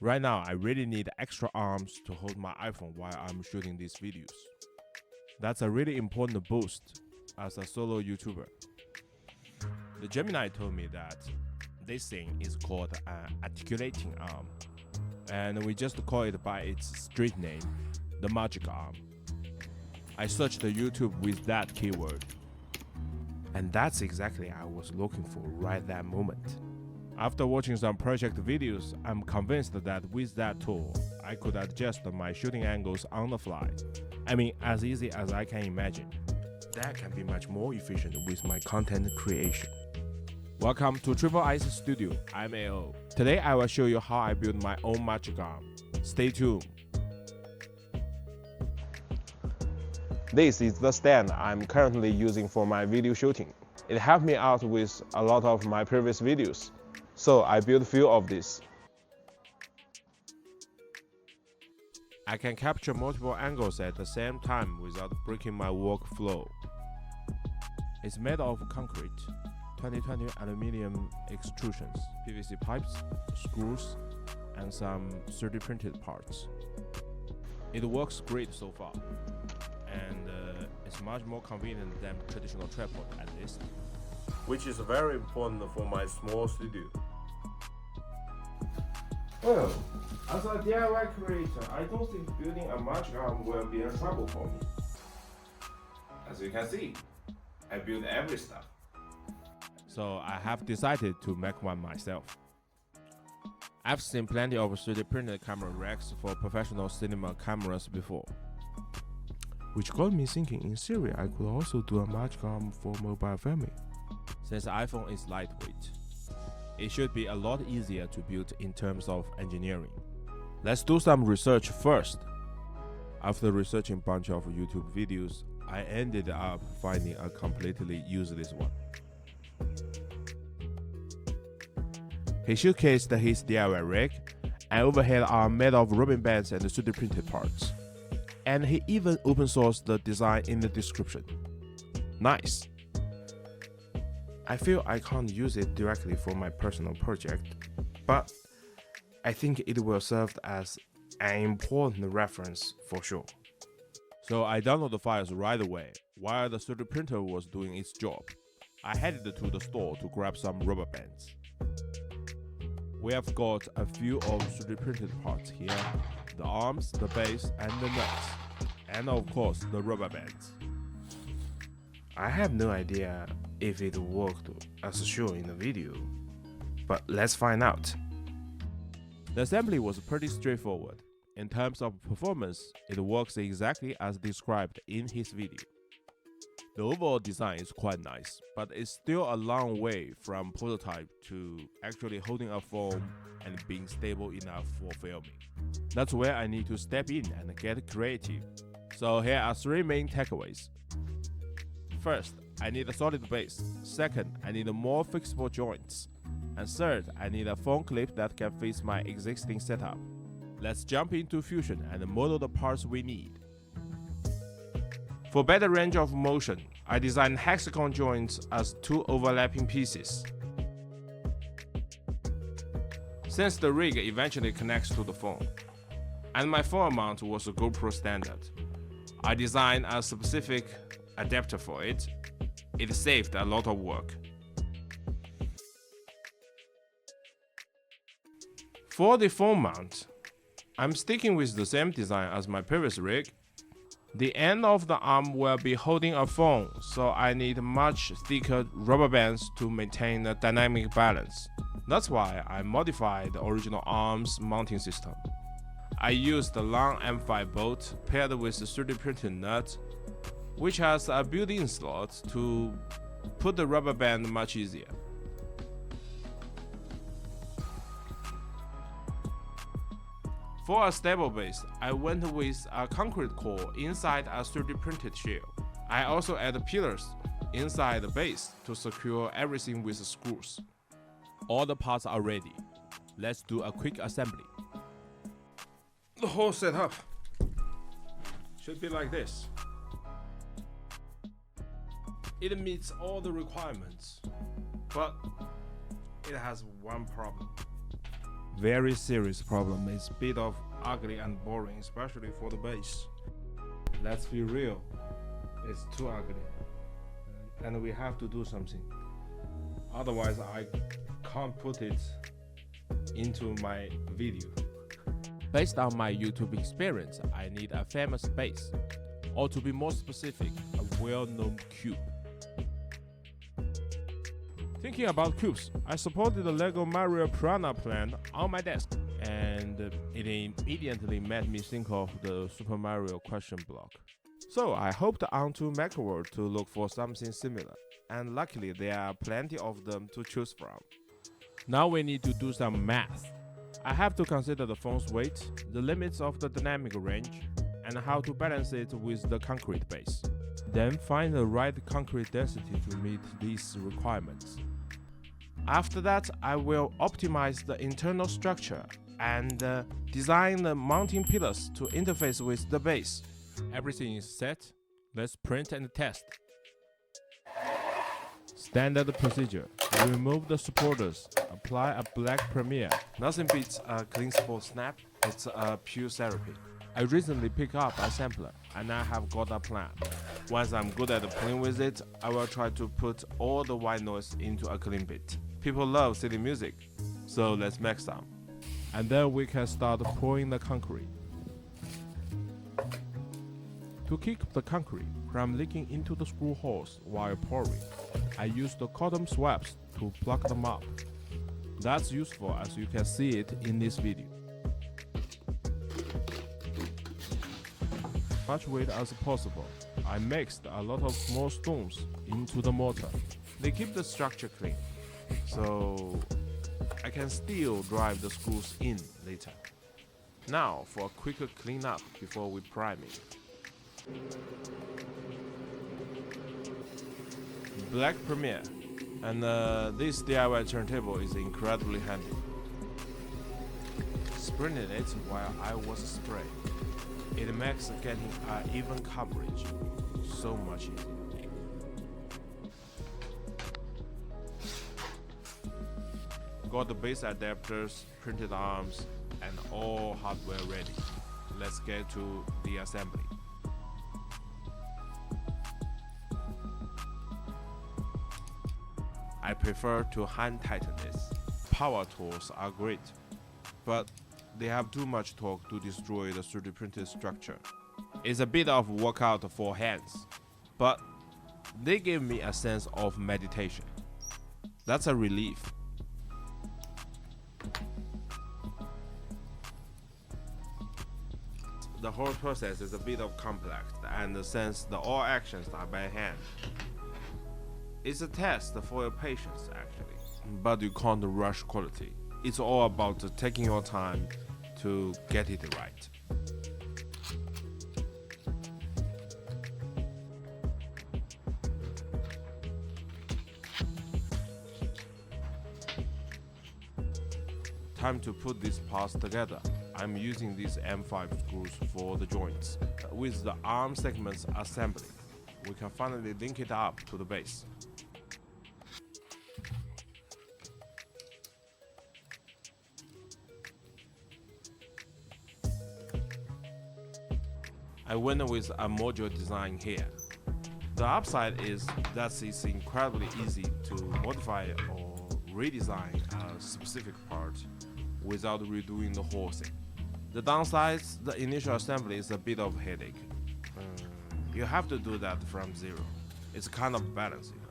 Right now, I really need extra arms to hold my iPhone while I'm shooting these videos. That's a really important boost as a solo YouTuber. The Gemini told me that this thing is called an articulating arm, and we just call it by its street name, the magic arm. I searched YouTube with that keyword, and that's exactly I was looking for right that moment. After watching some project videos, I'm convinced that with that tool, I could adjust my shooting angles on the fly. I mean, as easy as I can imagine. That can be much more efficient with my content creation. Welcome to Triple Ice Studio, I'm AO. Today I will show you how I build my own magic arm. Stay tuned. This is the stand I'm currently using for my video shooting. It helped me out with a lot of my previous videos, so I built a few of these. I can capture multiple angles at the same time without breaking my workflow. It's made of concrete, 2020 aluminum extrusions, PVC pipes, screws, and some 3D printed parts. It works great so far, and it's much more convenient than traditional tripod at least, which is very important for my small studio. Well, as a DIY creator, I don't think building a magic arm will be a trouble for me. As you can see, I built every stuff. So I have decided to make one myself. I've seen plenty of 3D printed camera racks for professional cinema cameras before, which got me thinking in theory I could also do a magic arm for mobile filming. Since the iPhone is lightweight, it should be a lot easier to build in terms of engineering. Let's do some research first. After researching a bunch of YouTube videos, I ended up finding a completely useless one. He showcased his DIY rig, and overhead are made of rubber bands and 3D printed parts. And he even open sourced the design in the description. Nice! I feel I can't use it directly for my personal project, but I think it will serve as an important reference for sure. So I downloaded the files right away while the 3D printer was doing its job. I headed to the store to grab some rubber bands. We have got a few of 3D printed parts here, the arms, the base, and the nuts, and of course the rubber bands. I have no idea if it worked as shown in the video, but let's find out. The assembly was pretty straightforward. In terms of performance, it works exactly as described in his video. The overall design is quite nice, but it's still a long way from prototype to actually holding a phone and being stable enough for filming. That's where I need to step in and get creative. So here are three main takeaways. First, I need a solid base. Second, I need more fixable joints. And third, I need a phone clip that can fit my existing setup. Let's jump into Fusion and model the parts we need. For better range of motion, I designed hexagon joints as two overlapping pieces. Since the rig eventually connects to the phone, and my phone mount was a GoPro standard, I designed a specific adapter for it. It saved a lot of work. For the phone mount, I'm sticking with the same design as my previous rig. The end of the arm will be holding a phone, so I need much thicker rubber bands to maintain a dynamic balance. That's why I modified the original arm's mounting system. I used the long M5 bolt paired with the 3D printed nut, which has a built-in slot to put the rubber band much easier. For a stable base, I went with a concrete core inside a 3D printed shell. I also added pillars inside the base to secure everything with screws. All the parts are ready. Let's do a quick assembly. The whole setup should be like this. It meets all the requirements, but it has one problem. very serious problem. It's a bit of ugly and boring, especially for the base. Let's be real, it's too ugly. And we have to do something. Otherwise, I can't put it into my video. Based on my YouTube experience, I need a famous base, or to be more specific, a well-known cube. Thinking about cubes, I supported the LEGO Mario Piranha plan on my desk, and it immediately made me think of the Super Mario question block. So I hopped onto Macworld to look for something similar, and luckily there are plenty of them to choose from. Now we need to do some math. I have to consider the phone's weight, the limits of the dynamic range, and how to balance it with the concrete base. Then find the right concrete density to meet these requirements. After that, I will optimize the internal structure and design the mounting pillars to interface with the base. Everything is set. Let's print and test. Standard procedure. Remove the supporters. Apply a black Premiere. Nothing beats a clean spot snap. It's a pure therapy. I recently picked up a sampler and I have got a plan. Once I'm good at playing with it, I will try to put all the white noise into a clean bit. People love silly music, so let's make some. And then we can start pouring the concrete. To keep the concrete from leaking into the screw holes while pouring, I use the cotton swabs to plug them up. That's useful as you can see it in this video. Much weight as possible. I mixed a lot of small stones into the mortar. They keep the structure clean, so I can still drive the screws in later. Now for a quicker cleanup before we prime it. Black Premiere, and this DIY turntable is incredibly handy. Sprinted it while I was spraying. It makes getting even coverage so much easier. Got the base adapters, printed arms, and all hardware ready. Let's get to the assembly. I prefer to hand tighten this. Power tools are great, but they have too much torque to destroy the 3D printed structure. It's a bit of workout for hands, but they give me a sense of meditation. That's a relief. The whole process is a bit of complex, and since all actions are by hand, it's a test for your patience actually, but you can't rush quality. It's all about taking your time to get it right. Time to put these parts together. I'm using these M5 screws for the joints. With the arm segments assembly, we can finally link it up to the base. I went with a module design here. The upside is that it's incredibly easy to modify or redesign a specific part without redoing the whole thing. The downside, the initial assembly is a bit of a headache. You have to do that from zero. It's kind of balance, you know.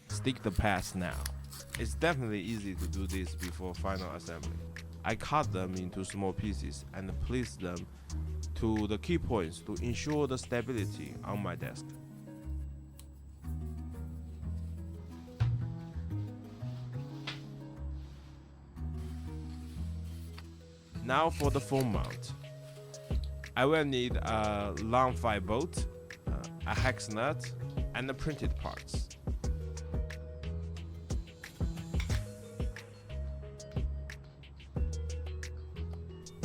Stick the pads now. It's definitely easy to do this before final assembly. I cut them into small pieces and placed them to the key points to ensure the stability on my desk. Now for the foam mount. I will need a long 5 bolt, a hex nut, and the printed parts.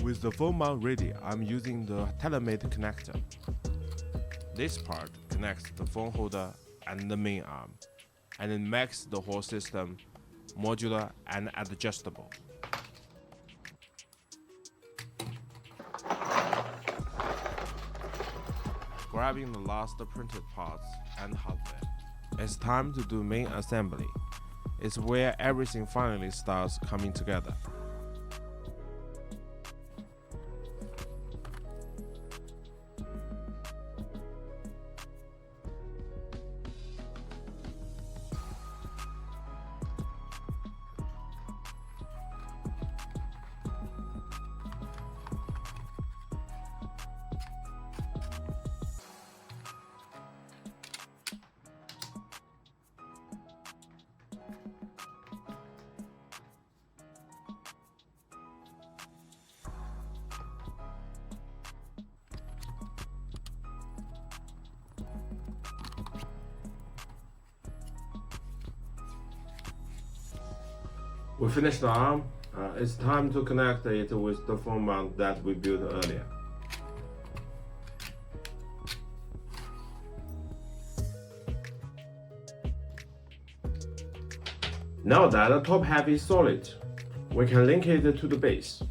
With the phone mount ready, I'm using the tailor-made connector. This part connects the phone holder and the main arm, and it makes the whole system modular and adjustable. Grabbing the last printed parts and hardware, it's time to do main assembly. It's where everything finally starts coming together. We finished the arm. It's time to connect it with the phone mount that we built earlier. Now that the top half is solid, we can link it to the base.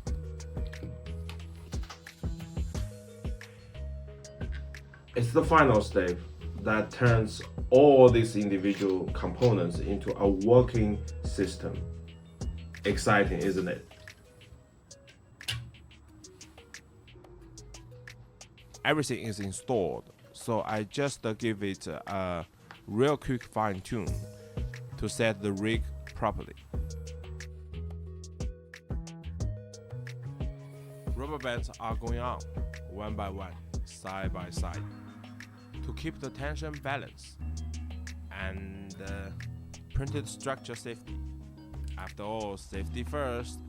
It's the final step that turns all these individual components into a working system. Exciting, isn't it? Everything is installed, so I just give it a real quick fine tune to set the rig properly. Rubber bands are going on, one by one, side by side, to keep the tension balance and printed structure safety. After all, safety first.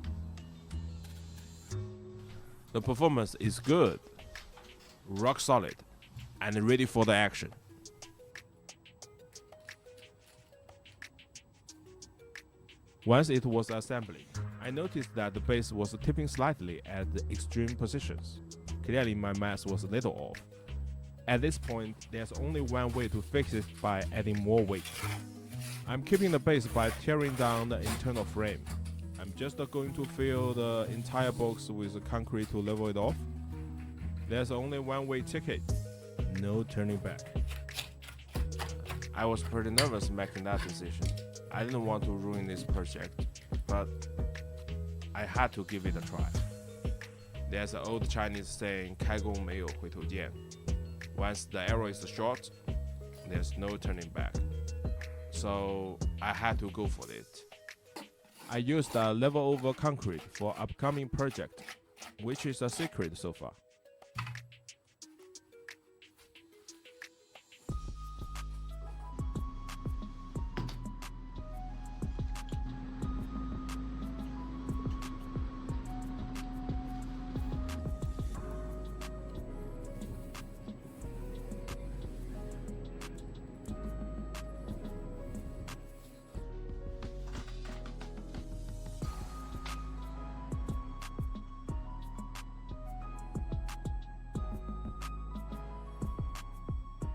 The performance is good, rock solid, and ready for the action. Once it was assembling, I noticed that the base was tipping slightly at the extreme positions. Clearly my math was a little off. At this point, there's only one way to fix it by adding more weight. I'm keeping the base by tearing down the internal frame. I'm just going to fill the entire box with concrete to level it off. There's only one way ticket, no turning back. I was pretty nervous making that decision. I didn't want to ruin this project, but I had to give it a try. There's an old Chinese saying, 开弓没有回头箭. Once the arrow is short, there's no turning back. So I had to go for it. I used a level over concrete for upcoming project, which is a secret so far.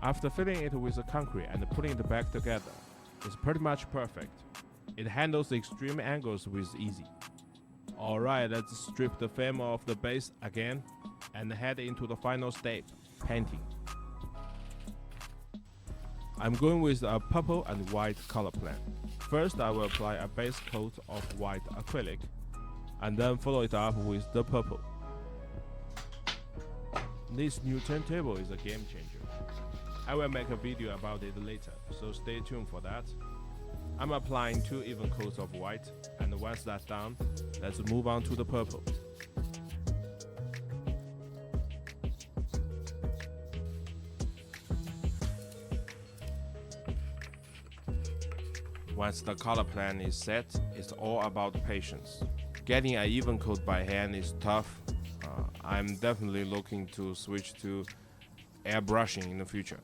After filling it with the concrete and putting it back together, it's pretty much perfect. It handles the extreme angles with ease. Alright, let's strip the frame off the base again and head into the final step, painting. I'm going with a purple and white color plan. First, I will apply a base coat of white acrylic, and then follow it up with the purple. This new turntable is a game changer. I will make a video about it later, so stay tuned for that. I'm applying 2 even coats of white, and once that's done, let's move on to the purple. Once the color plan is set, it's all about patience. Getting an even coat by hand is tough. I'm definitely looking to switch to airbrushing in the future.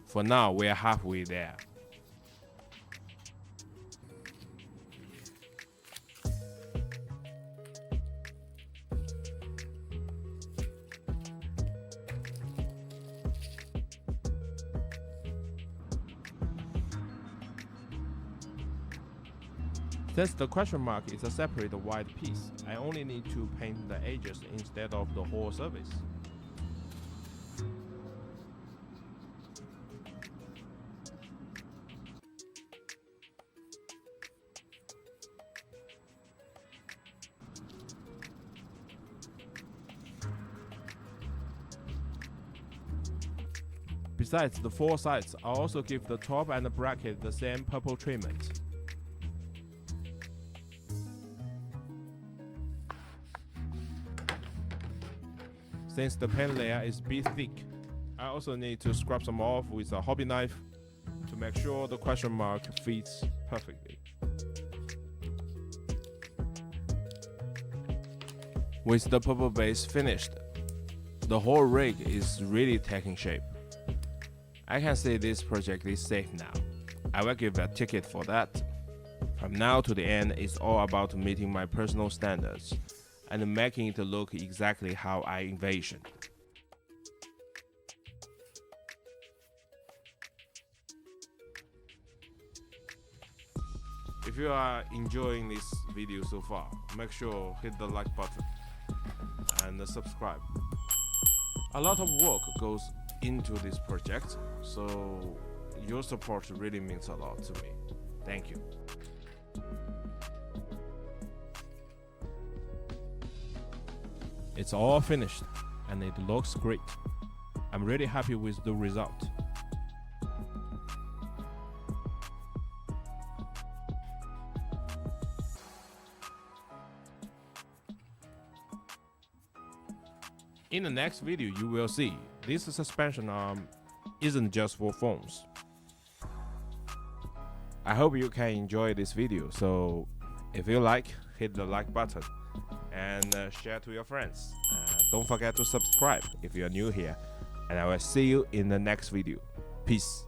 For now, we're halfway there. Since the question mark is a separate white piece, I only need to paint the edges instead of the whole surface. Besides the four sides, I'll also give the top and the bracket the same purple treatment. Since the paint layer is a bit thick, I also need to scrub some off with a hobby knife to make sure the question mark fits perfectly. With the purple base finished, the whole rig is really taking shape. I can say this project is safe now. I will give a ticket for that. From now to the end, it's all about meeting my personal standards and making it look exactly how I envisioned. If you are enjoying this video so far, make sure hit the like button and subscribe. A lot of work goes into this project, so your support really means a lot to me. Thank you. It's all finished and it looks great. I'm really happy with the result. In the next video, you will see this suspension arm isn't just for phones. I hope you can enjoy this video, so if you like, hit the like button and share to your friends. Don't forget to subscribe if you are new here, and I will see you in the next video. Peace.